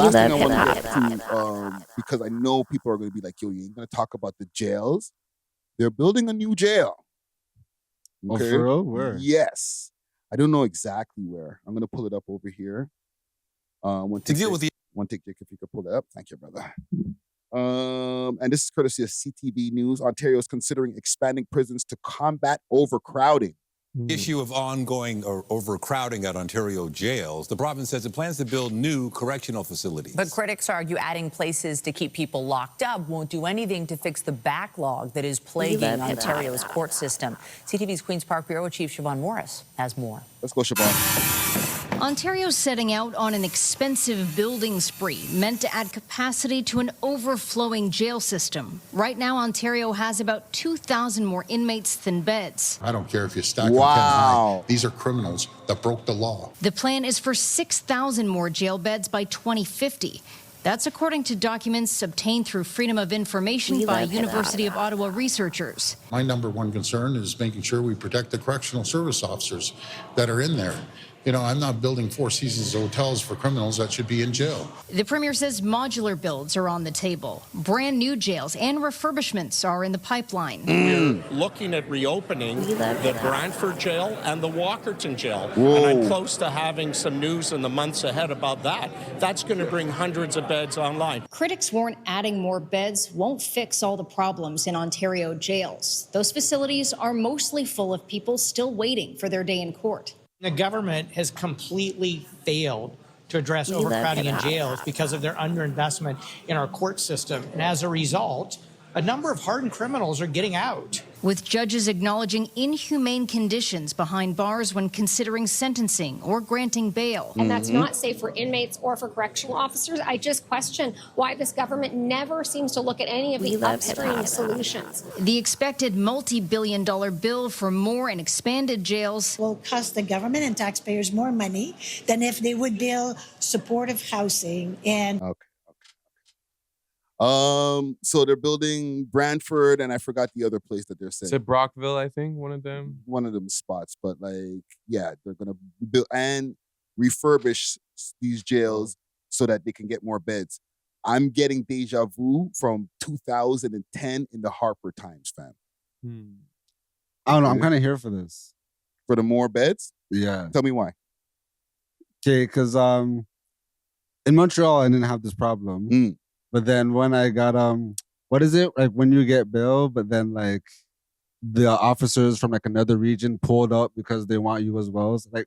last thing I want to get to, because I know people are going to be like, yo, you ain't going to talk about the jails. They're building a new jail. Okay? Oh, for real? Where? Yes. I don't know exactly where. I'm going to pull it up over here. One take, Jake, if you could pull it up. Thank you, brother. And this is courtesy of CTV News. Ontario is considering expanding prisons to combat overcrowding. Issue of ongoing overcrowding at Ontario jails. The province says it plans to build new correctional facilities. But critics argue adding places to keep people locked up won't do anything to fix the backlog that is plaguing Ontario's court system. CTV's Queen's Park Bureau Chief Siobhan Morris has more. Let's go, Siobhan. Ontario's setting out on an expensive building spree meant to add capacity to an overflowing jail system. Right now, Ontario has about 2,000 more inmates than beds. I don't care if you stack them 10 high. These are criminals that broke the law. The plan is for 6,000 more jail beds by 2050. That's according to documents obtained through Freedom of Information by University of Ottawa researchers. My number one concern is making sure we protect the correctional service officers that are in there. You know, I'm not building Four Seasons hotels for criminals that should be in jail. The Premier says modular builds are on the table. Brand new jails and refurbishments are in the pipeline. We're looking at reopening the Brantford jail and the Walkerton jail. And I'm close to having some news in the months ahead about that. That's going to bring hundreds of beds online. Critics warn adding more beds won't fix all the problems in Ontario jails. Those facilities are mostly full of people still waiting for their day in court. The government has completely failed to address overcrowding in jails because of their underinvestment in our court system. And as a result, a number of hardened criminals are getting out. With judges acknowledging inhumane conditions behind bars when considering sentencing or granting bail. And that's not safe for inmates or for correctional officers. I just question why this government never seems to look at any of the upstream solutions. The expected multi-billion-dollar bill for more and expanded jails will cost the government and taxpayers more money than if they would build supportive housing and... So they're building Brantford, and I forgot the other place that they're saying. Is it Brockville, I think, one of them spots, but like, yeah, they're gonna build and refurbish these jails so that they can get more beds. I'm getting deja vu from 2010 in the Harper Times, fam. I don't know. I'm kind of here for this. For the more beds? Yeah. Tell me why. Okay, because in Montreal, I didn't have this problem. But then when I got what is it? Like when you get bail, but then like the officers from like another region pulled up because they want you as well. So like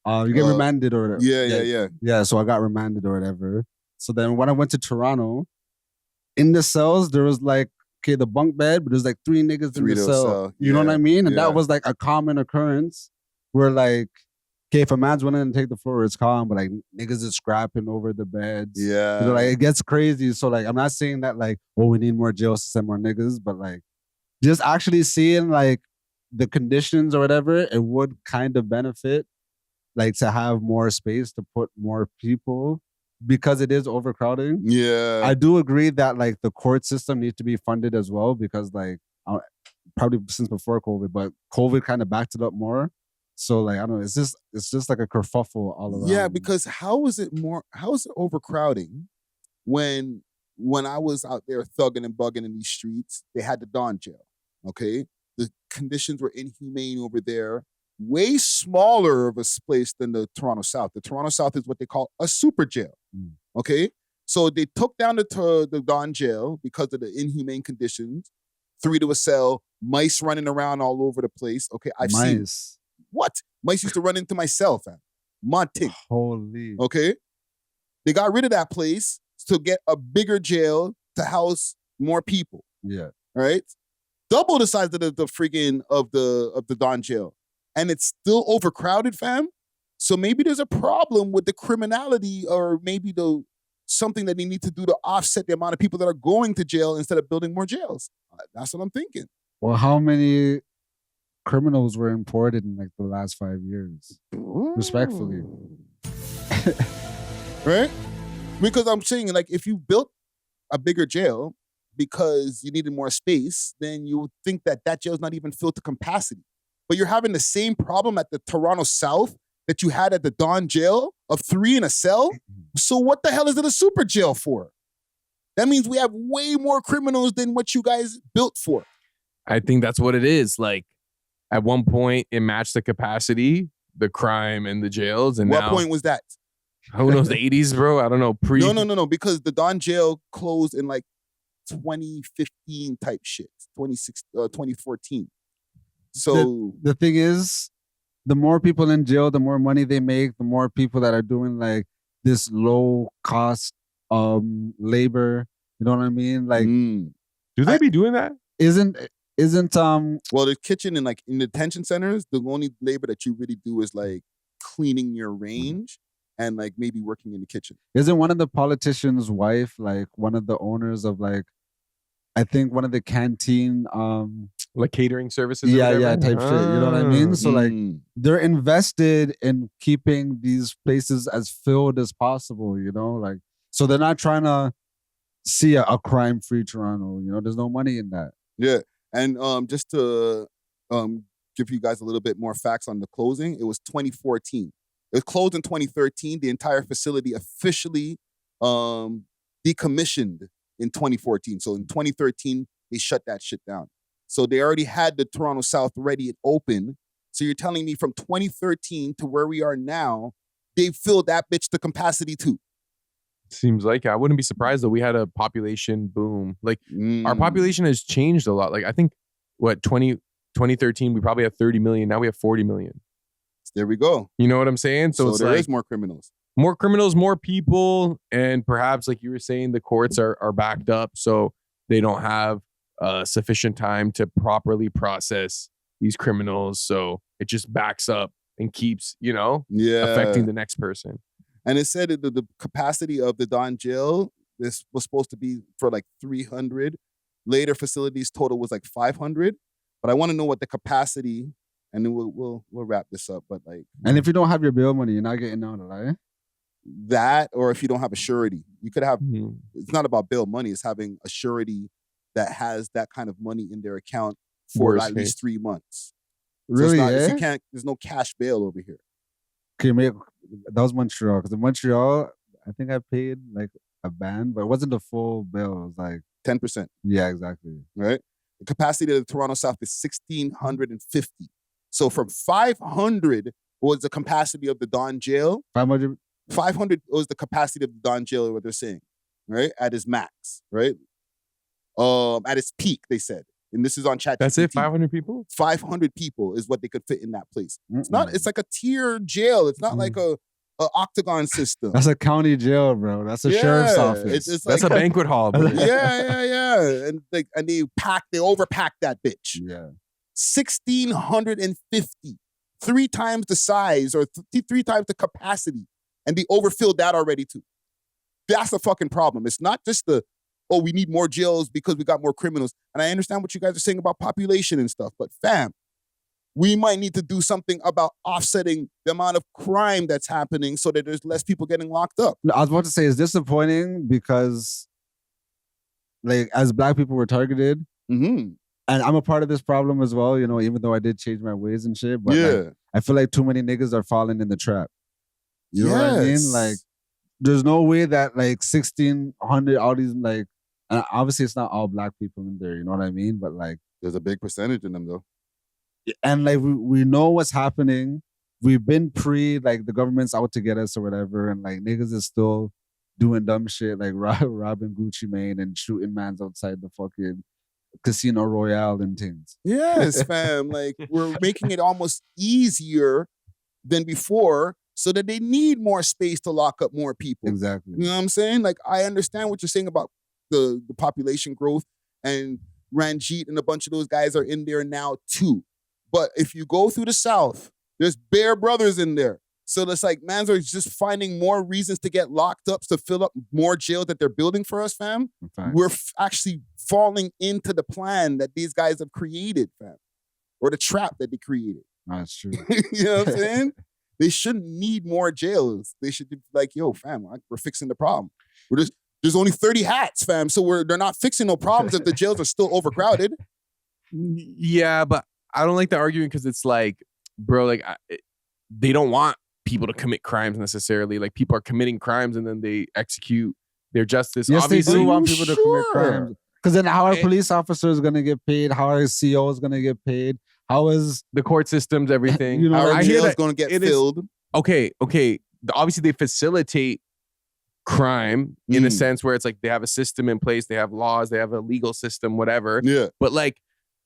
you get remanded or whatever. Yeah. So I got remanded or whatever. So then when I went to Toronto, in the cells there was like, okay, the bunk bed, but there's like 3 niggas in the cell. You know what I mean? And that was like a common occurrence where like, okay, if a man's willing to take the floor, it's calm, but like niggas is scrapping over the beds. Yeah. You know, like it gets crazy. So like I'm not saying that like, oh, we need more jails to send more niggas, but like just actually seeing like the conditions or whatever, it would kind of benefit like to have more space to put more people because it is overcrowding. Yeah. I do agree that like the court system needs to be funded as well because like probably since before COVID, but COVID kind of backed it up more. So like I don't know, it's just like a kerfuffle all around. Yeah, because how is it overcrowding when I was out there thugging and bugging in these streets, they had the Don jail. Okay? The conditions were inhumane over there. Way smaller of a place than the Toronto South. The Toronto South is what they call a super jail. Okay? So they took down the Don jail because of the inhumane conditions. 3 to a cell, mice running around all over the place. Okay, I've seen what? Mice used to run into my cell, fam. Monty. Holy. Okay? They got rid of that place to get a bigger jail to house more people. Yeah. Right? Double the size of the freaking of the Don jail. And it's still overcrowded, fam. So maybe there's a problem with the criminality or maybe something that they need to do to offset the amount of people that are going to jail instead of building more jails. That's what I'm thinking. Well, how many criminals were imported in like the last 5 years? Respectfully. Right? Because I'm saying like if you built a bigger jail because you needed more space, then you would think that jail is not even filled to capacity. But you're having the same problem at the Toronto South that you had at the Don jail of 3 in a cell. So what the hell is it a super jail for? That means we have way more criminals than what you guys built for. I think that's what it is. Like, at one point, it matched the capacity, the crime, and the jails. And what now, point was that? Who knows, the 80s, bro? I don't know. No, because the Don jail closed in like 2015 type shit, 2014. So the thing is, the more people in jail, the more money they make, the more people that are doing like this low cost labor. You know what I mean? Like, do they be doing that? Isn't well, the kitchen and like in the detention centers, the only labor that you really do is like cleaning your range and like maybe working in the kitchen. Isn't one of the politicians' wife like one of the owners of like, I think one of the canteen like catering services? Yeah, type shit. You know what I mean? So like they're invested in keeping these places as filled as possible, you know? Like, so they're not trying to see a crime-free Toronto, you know? There's no money in that. Yeah. And just to give you guys a little bit more facts on the closing, it was 2014. It was closed in 2013. The entire facility officially decommissioned in 2014. So in 2013, they shut that shit down. So they already had the Toronto South ready and open. So you're telling me from 2013 to where we are now, they filled that bitch to capacity too. Seems like it. I wouldn't be surprised though. We had a population boom. Like our population has changed a lot. Like I think 2013, we probably had 30 million. Now we have 40 million. There we go. You know what I'm saying? So it's there like, is more criminals. More criminals, more people. And perhaps like you were saying, the courts are backed up. So they don't have sufficient time to properly process these criminals. So it just backs up and keeps, affecting the next person. And it said that the capacity of the Don jail, this was supposed to be for like 300. Later facilities total was like 500. But I want to know what the capacity, and then we'll wrap this up. But like, and if you don't have your bail money, you're not getting out of that. That, or if you don't have a surety, you could have. It's not about bail money; it's having a surety that has that kind of money in their account for at least 3 months. Really? So you can't. There's no cash bail over here. Okay, that was Montreal. Because in Montreal, I think I paid like a band, but it wasn't the full bill. It was like 10%. Yeah, exactly. Right. The capacity of the Toronto South is 1,650. So from 500 was the capacity of the Don jail. 500 was the capacity of the Don jail. What they're saying, right, at its max, right, at its peak, they said. And this is on ChatGPT. That's it, 500 people? 500 people is what they could fit in that place. It's not. It's like a tier jail. It's not like a octagon system. That's a county jail, bro. That's a sheriff's office. It's that's like, a banquet hall, bro. Yeah. And they overpack that bitch. Yeah. 1,650. 3 times the size or 3 times the capacity. And they overfilled that already too. That's the fucking problem. It's not just we need more jails because we got more criminals. And I understand what you guys are saying about population and stuff, but fam, we might need to do something about offsetting the amount of crime that's happening so that there's less people getting locked up. I was about to say, it's disappointing because like as Black people were targeted, and I'm a part of this problem as well, even though I did change my ways and shit, but like, I feel like too many niggas are falling in the trap. You know what I mean? Like, there's no way that like 1,600, all these like, and obviously it's not all Black people in there, you know what I mean? But like, there's a big percentage in them though. And like, we know what's happening. We've been like the government's out to get us or whatever. And like niggas is still doing dumb shit, like robbing Gucci Mane and shooting mans outside the fucking Casino Royale and things. Yes, fam. Like we're making it almost easier than before so that they need more space to lock up more people. Exactly. You know what I'm saying? Like, I understand what you're saying about the population growth, and Ranjit and a bunch of those guys are in there now too. But if you go through the South, there's bare brothers in there. So it's like, mans are just finding more reasons to get locked up to fill up more jails that they're building for us, fam. We're actually falling into the plan that these guys have created, fam. Or the trap that they created. That's true. You know what I'm saying? They shouldn't need more jails. They should be like, yo, fam, we're fixing the problem. There's only 30 hats, fam. So they're not fixing no problems if the jails are still overcrowded. Yeah, but I don't like the argument because it's like, bro, like they don't want people to commit crimes necessarily. Like people are committing crimes and then they execute their justice. Yes, Obviously, they do want people to commit crimes. Because then how are police officers going to get paid? How are COs going to get paid? How is the court systems, everything? You know, Our I hear jail's that going to get it is- filled. Okay. Obviously, they facilitate crime in a sense where it's like they have a system in place, they have laws, they have a legal system, whatever. Yeah. But like,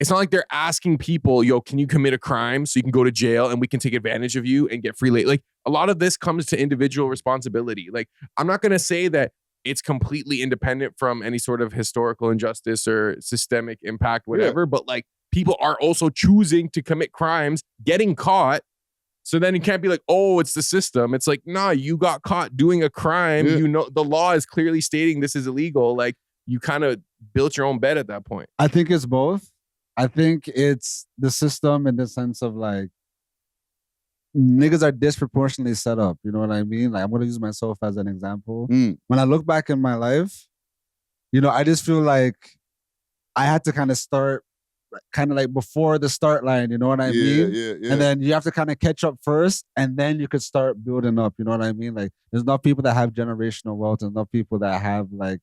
it's not like they're asking people, yo, can you commit a crime so you can go to jail and we can take advantage of you and get free labor? Like a lot of this comes to individual responsibility. Like I'm not going to say that it's completely independent from any sort of historical injustice or systemic impact, whatever. But like people are also choosing to commit crimes, getting caught. So then you can't be like, oh, it's the system. It's like, nah, you got caught doing a crime. Yeah. You know, the law is clearly stating this is illegal. Like you kind of built your own bed at that point. I think it's both. I think it's the system in the sense of like niggas are disproportionately set up. You know what I mean? Like I'm going to use myself as an example. When I look back in my life, you know, I just feel like I had to kind of start kind of like before the start line, you know what I mean? Yeah. And then you have to kind of catch up first and then you could start building up, you know what I mean? Like there's enough people that have generational wealth, there's enough people that have like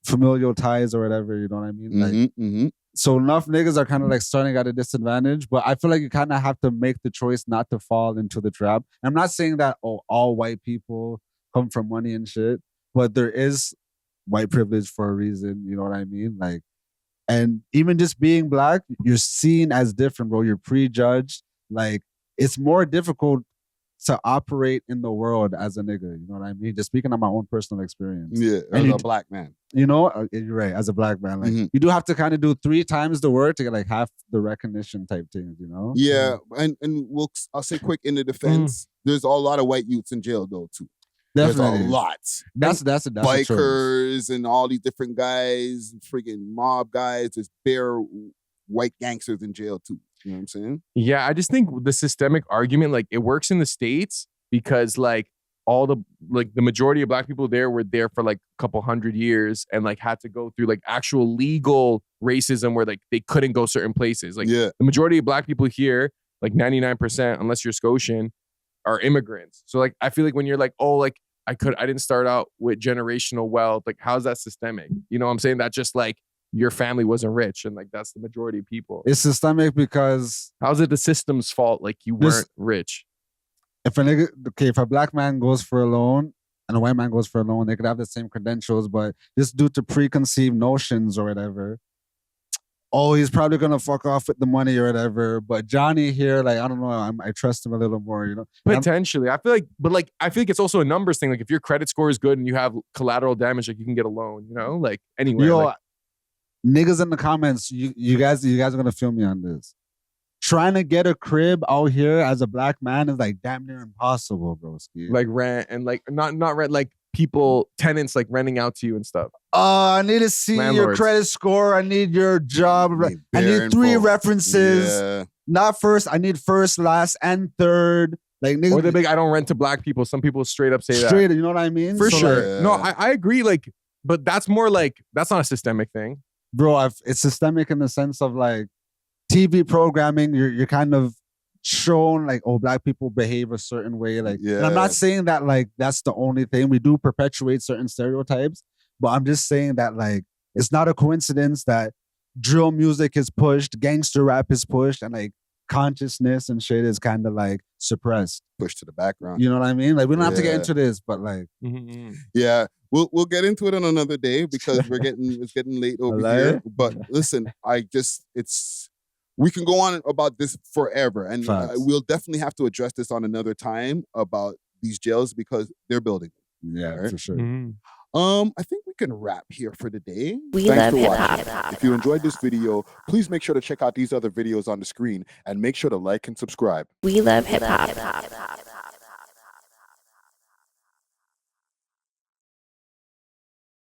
familial ties or whatever, you know what I mean? Like so enough niggas are kind of like starting at a disadvantage, but I feel like you kind of have to make the choice not to fall into the trap. And I'm not saying that all white people come from money and shit, but there is white privilege for a reason, you know what I mean? Like, and even just being black, you're seen as different, bro. You're prejudged. Like, it's more difficult to operate in the world as a nigga. You know what I mean? Just speaking on my own personal experience. Yeah, as a black man. You know, you're right. As a black man, like you do have to kind of do 3 times the work to get like half the recognition type things. You know? Yeah, and I'll say quick in the defense. There's a lot of white youths in jail though too. Definitely. There's a lot. That's bikers and all these different guys, freaking mob guys. There's bare white gangsters in jail too. You know what I'm saying? Yeah, I just think the systemic argument, like it works in the States because like the majority of black people there were there for like a couple hundred years and like had to go through like actual legal racism where like they couldn't go certain places. Like the majority of black people here, like 99%, unless you're Scotian, are immigrants. So like I feel like when you're like, oh, like I didn't start out with generational wealth, like how's that systemic? You know what I'm saying? That just like your family wasn't rich and like that's the majority of people. It's systemic because how's it the system's fault? Like you weren't rich. If a black man goes for a loan and a white man goes for a loan, they could have the same credentials, but just due to preconceived notions or whatever, oh, he's probably gonna fuck off with the money or whatever. But Johnny here, like, I don't know, I trust him a little more, you know? Potentially. I feel like it's also a numbers thing. Like if your credit score is good and you have collateral damage, like you can get a loan, you know? Like anywhere. Yo, like, niggas in the comments, you guys are gonna feel me on this. Trying to get a crib out here as a black man is like damn near impossible, bro. Like rent and like not rent, like people, tenants like renting out to you and stuff. I need to see your credit score. I need your job. I need 3 references. Yeah. Not first. I need first, last, and third. Like niggas, or they're big, I don't rent to black people. Some people straight up say that. You know what I mean? For so sure. Like, no, I agree. Like, but that's more like that's not a systemic thing, bro. It's systemic in the sense of like TV programming. You're kind of shown like, oh, black people behave a certain way. Like, and I'm not saying that like that's the only thing. We do perpetuate certain stereotypes, but I'm just saying that like it's not a coincidence that drill music is pushed, gangster rap is pushed, and like consciousness and shit is kind of like suppressed, pushed to the background. You know what I mean? Like we don't have to get into this, but like, yeah, we'll get into it on another day because it's getting late over here. But listen, we can go on about this forever, and we'll definitely have to address this on another time about these jails because they're building them. Yeah, right? For sure. I think we can wrap here for the day. We Thanks love for watching. hip-hop. If you enjoyed this video, please make sure to check out these other videos on the screen and make sure to like and subscribe. We love hip hop.